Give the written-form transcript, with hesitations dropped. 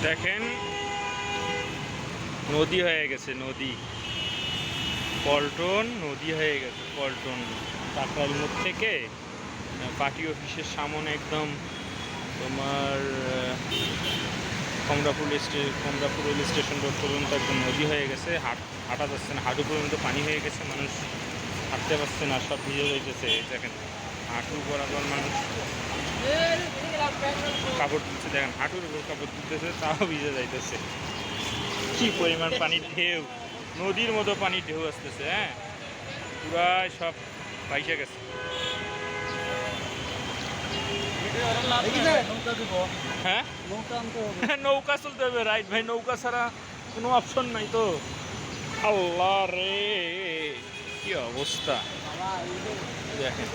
দেখেন নদী হয়ে গেছে, নদী পল্টন নদী হয়ে গেছে। পল্টন কাকরাইল মোড় থেকে পার্টি অফিসের সামনে একদম তোমার কমলাপুর রেল স্টেশন রোড পর্যন্ত একদম নদী হয়ে গেছে। হাঁটা যাচ্ছে না, হাঁটু পর্যন্ত পানি হয়ে গেছে, মানুষ হাঁটতে পারছে না, সব ভিজে যাইতেছে। দেখেন হাঁটু বরাবর মানুষ কাপড় তুলছে, দেখেন হাঁটুর উপর কাপড় তুলতেছে, তাও ভিজে যাইতেছে। কি পরিমাণ পানির ঢেউ, নদীর মতো পানির ঢেউ আসতেছে। হ্যাঁ, পুরাই সব ভাইসে গেছে। হ্যাঁ, নৌকা চলতে হবে, রাইট ভাই, নৌকা ছাড়া কোনো অপশন নাই তো। আল্লাহ রে, কি অবস্থা দেখেন।